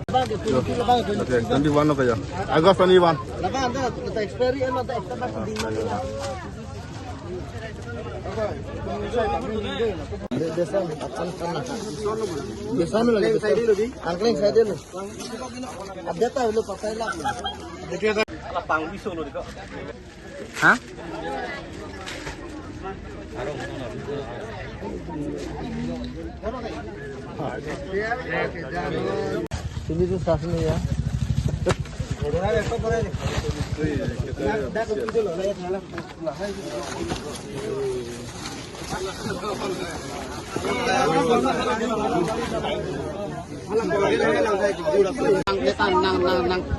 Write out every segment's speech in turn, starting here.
Okay, 21 apa ya? Agust 21. Laban ada kita expiry ano ta extra pas di mana. Desan akan sana. Desan lagi side lo di. Angkling side lo. Update ta lo pakai lah. Dekhe ala pang biso lo diko. Hah? Sini tuh stasiun ya.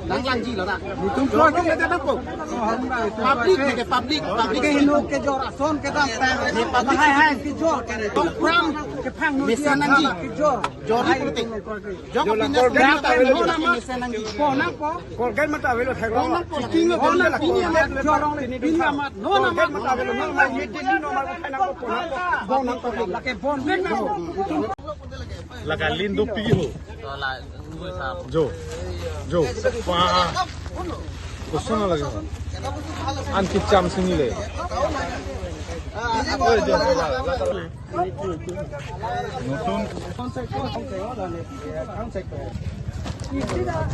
Nang lanji lo tak. Tum pro ke kita dapat. Public ke hinu ke jor ason ke dam. Ni public hai ke jor ke program ke phang nu dia nanji ke jor. Jor politik. Jor program ta velo misa nanji. Po na po. Kolgai mata velo thagro. King lo na pini amat jorong le pini amat. No na mata velo no ma meeting no ma khana ko po na ko. Bon na ko la ke bon na. Laka lindo pigi ho. Jo. Wah. Kusana lagi. Anki cham sini le. Nutun.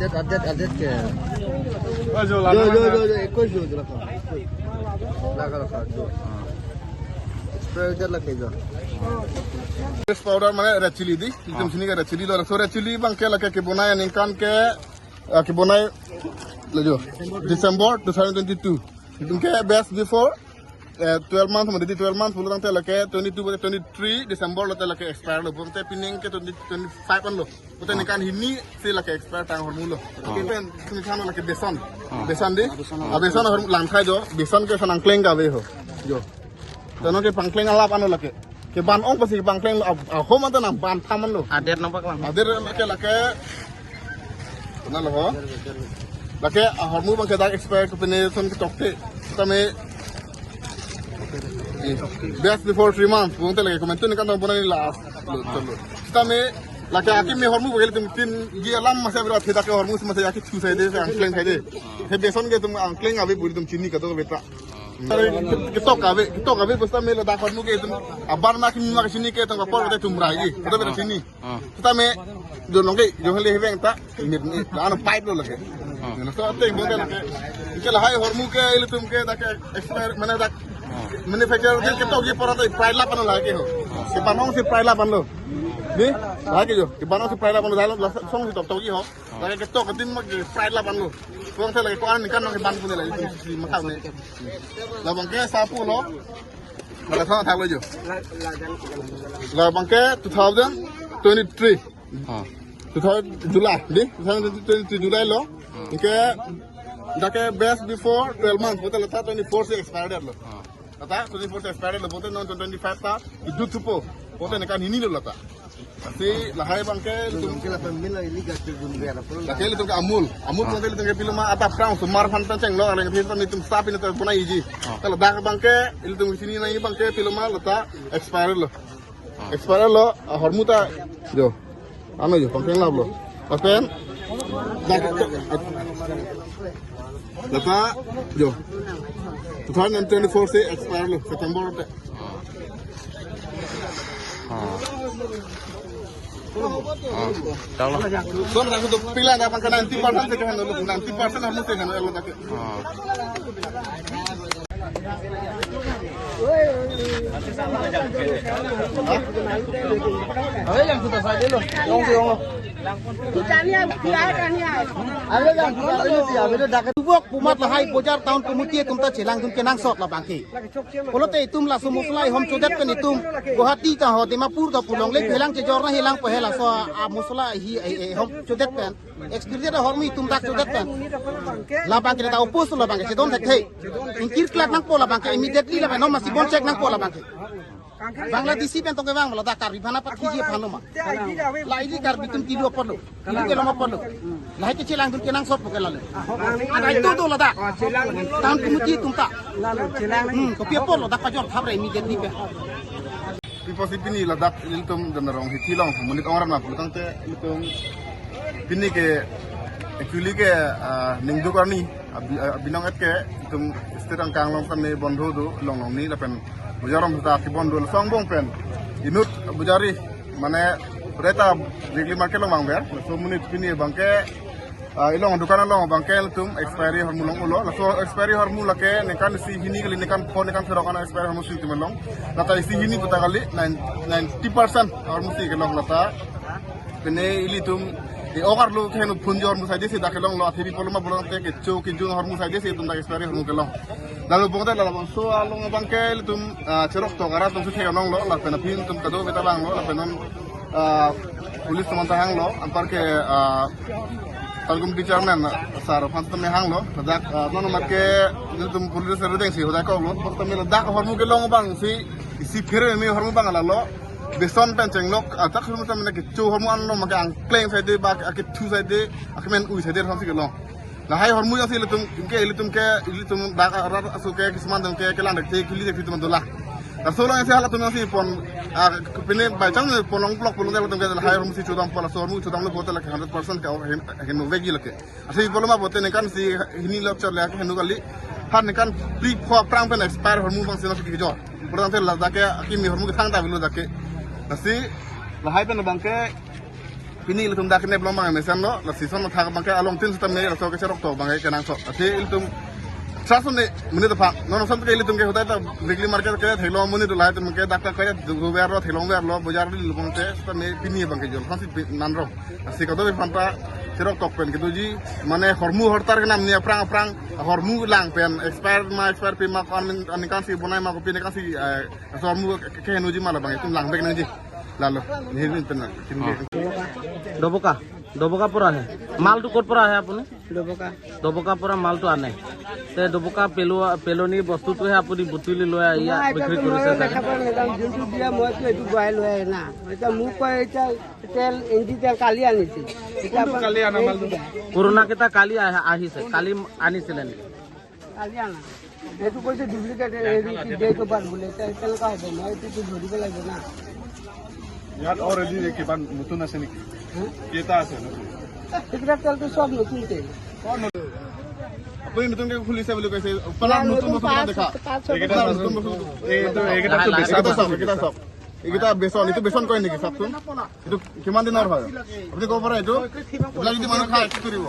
Update ke. Jo. 21 jo laka. Spray lagi jo. This powder mana red chili di. Item sini ka red chili lo. So red chili bang ke laka ke bonai ningkan ke bonai lejo. December 2022. Item ke best before 12 months madi 12 months pulang te laka 22 23 December lo te laka expire lo. Bang te pining ke 25 an lo. Puta ningkan hini si laka expire tang hormu lo. Pen sini kan laka besan. Besan di. Besan hormu langkai jo. Besan ke sanang kleng ka ve ho. Jo. Dono ke pangkleng alap anu lake. Ke ban ong pasti pangkleng ho man ta ban thaman lo. Ader nampak lang. Ader lake. Kenal lo ho. Lake hormu bang ke dak expire ke penelson ke tokte. Tame best before 3 months. Bung te lake komentu ni kan bona ni last. Tame lake aki me hormu bogel tum tin gi alam masa berat theda ke hormu masa yaki chu sai de angkleng sai de. He beson ke tum angkleng abe buri tum chini ka to beta. Ketok kabe pesta me lada hormu ke tum abar na kimi ma sini ke tum por te tum rai kita beta sini. Kita me jonong ke jongle heveng ta mir ni ana pipe lo lage. So ate bonde lage. Ke la hai hormu ke ile tum ke da ke expire mana da manufacturer ke ketok ye por ta price la pan lage ho. Se banong se price la pan lo. Ni lagi jo ke banong se price la pan lo song si tok tok ye ho. Lage ketok ke tim ma ke price la pan lo. Bang saya lagi kuan kan nang ban pun lagi si makau ni. La bang ke sapu lo. Mala thang thang lo jo. La bang ke 2023. 2000 July di 2023 July lo. Ke dake best before 12 months betul letak 24 se expired lo. Letak 24 se expired lo betul 25 ta itu tupo. Betul kan ini lo letak. Pasti lahai bangke itu Mungkin 8 mil ini gas terjun biar apa. laki itu ke amul nanti itu ke film atap kang sumar fantan ceng lo ada yang film itu stapin itu puna iji kalau dah bangke itu sini nai bangke film letak expire lo hormuta jo anu jo pangkeng lah lo pasen letak jo 2024 se expire lo September te Kalau so nak untuk pilihan apa kan 90% sekian dulu 90% harus sekian dulu tak. Yang sudah saja lo. Yang ada yang ini dia, beda dak tubok pumat lahai bojar tahun kemudian tumta celang tum kenang sot lah bangki. Kalau te itum lah sumuslai hom codet pen itum Guwahati ta ho Dimapur ta pulong le helang ce jorna helang pehela so musla hi hom codet pen experience da hormi itum dak codet pen. La bangki ta opus la bangki don thei. Inkir klat nang pola bangki immediately la no masih bon check nang pola bangki. Bangladeshi pen tong bang mala kar bibana pat khiji phano ma la ini kar bitum tidu perlu ini ke lama perlu lah ke celang dun kenang sop ke lalu ada itu do lada tahun kemudian tum tak celang ko pia perlu dak pajor khabre immediately pe people si pini ladak iltum dan rong hiti long menit orang nak putang te iltum pini ke actually ke ningdu karni binong et ke iltum istirang kang long kan ne bondho do long long ni lapen bujaram ta ki bondho song bong pen inut bujari mane reta weekly market long bang ber so menit pini bangke ilong dukan long bangkel tum expiry hormu long ulo la so expiry hormu la ke nekan si hini kali nekan phone nekan thero kana expiry hormu si tum long lata si hini puta kali 90% hormu si kelong lata pene ili tum e ogar lo ke no phone hormu sai desi dakelong lo athiri polma bolong te ke chou ki jung hormu sai desi tum da expiry hormu kelong lalu bongta la so along bangkel tum cherok to gara tum se long lo la pena pin tum kado beta bang lo la penon pulis teman tahang lo antar ke Algum chairman sar fanto me hanglo dak nono makke dum pulis redeng si hoda ko lo porto me dak hormu ke long bang si phere me hormu bang la lo beson penceng lok atak hormu tam ne ke chu hormu an lo makke ang kleng sai de ba ak thu sai de ak men ui sai de ham si ke long la hai hormu ya si litum dak rat asu ke kisman dum ke lang de ke li de fitum dola la solo yang saya lakukan si pon pene bacang ponong blok ponong dia lakukan ke hai hormu si chudam pola so hormu chudam lo botel ke 100% ke henu vegi lake asi poloma bote ne kan si hini lo chor lake henu kali har ne kan pre prang pen expire hormu bang sino ki jor prodan te la dake aki mi hormu ke thang ta bilu dake asi la hai pen bang ke pini iltum dak ne blom bang mesan lo la season lo thak bang ke along tin sitam ne la so ke cherok to bang ke nang so asi iltum Sasun ni menit apa? Nono sampai ke iltum ke hotai ta weekly market ke thelo muni to lai tum ke dakta ke gober ro thelo ber lo bajar li lupong te sta me pini bang ke jol hasi nanro asi ka do be fanta cherok tok pen ke tuji mane hormu hortar ke nam ni prang hormu lang pen expire pe ma kan anikan si bonai ma ko pin kan si hormu ke henuji mala bang tum lang bek nang ji lalo ni hin pen डोबोका पूरा है माल तो कोट पूरा है आपने डोबोका पूरा माल तो आने ते डोबोका पेलोनी वस्तु तो है आपनी बुतुली लोया या बिक्री কৰিছে যোনটো দিয়া মই এইটো গহাই লৈ আহে না এটা মোক কয় এটা তেল ইঞ্জি তেল কালি আনিছিল এটা কালি আনা মাল পুৰণা কেটা কালি আহিছে কালি আনিছিলে নেকি কালি আনা এইটো কৈছে ডুপ্লিকেট হেৰি ডেট অফ বাৰ্থ বোলে তেনেকুৱা হ'ব মই এইটো ধৰিব লাগিব না ইয়াত অলৰেডি কিমান নতুন আছে নেকি কেটা আছে নতুন এইকেইটা তেলটো সব নতুন তেল আপুনি নতুনকে খুলিছে বুলি কৈছে পলাক নতুন দেখা এইকেটা নতুন এইকেটা তো এইকেটা বেচন এইটো বেচন কয় নেকি চাপচোন এইটো কিমান দিনৰ হয় আপুনি ক'ব পাৰে এইটো এইবিলাক যদি মানুহ খায় কি কৰিব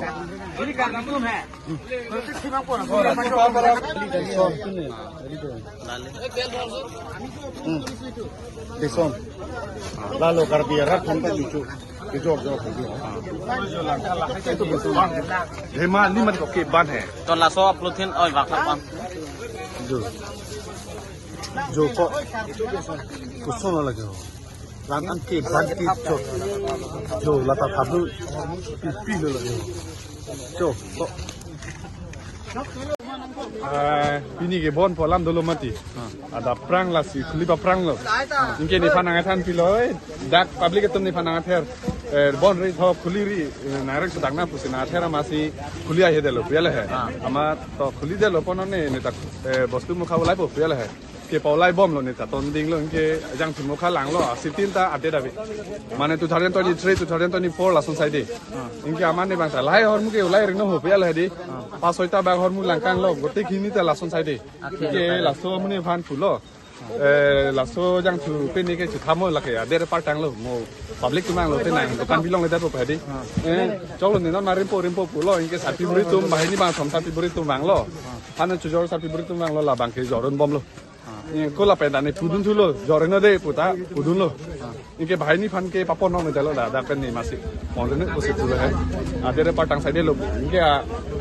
বেচন lalu karbiara kontak lucu itu Hema นี่มันก็เก็บบ้านแห่ तो लासो अपलोथिन ओय वाखलापान जो को कुछ ना लगे हो रान अन के बान की जो लता थाबु पी ले लगे जो ini ke bon polam dulu mati ada perang lah si kulipa perang lo ini ni panangan tan piloi dak public itu ni panangan ter bon rate ho kuliri narik sedang na pusina ter masih kuliah he delo piala he ama to kuli delo pono ne tak bostu mukha ulai po piala he ke paulai bom lo ne ta ton ding lo ke jang tin mukha lang lo sitin ta update abi mane 2023 2024 la son sai de inke amane bang sa lai hor muke ulai ring no ho piala he di pas soita bag hor mu langkang lo gote kini ta la son sai de ke la so mune phan phulo la so jang chu pe ni ke chu thamo la ke der par tang lo mo public tu mang lo te nang dukan bilong le da po di chok lo ni non ma rimpo pulo inke sapi buri tum bahai ni bang thom sapi buri tum bang lo han chu jor sapi buri tum bang lo la bang ke joron bom lo ko la pen dane pudun thu lo joren de puta pudun lo inke bahai ni phan ke papon no de lo da pen ni masih mon ne ko se tu le der par tang sai de lo inke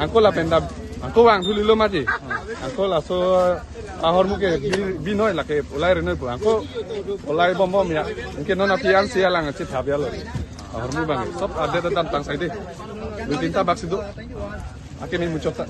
angko la pen da angko wang thu lo ma ji angko la so ahor muke binoi la ke ulai renoi pu angko ulai bom bom ya inke nona pian sia lang ci thabya lo ahor mu bang sob ada tentang sai de lutinta bak sidu akene muchota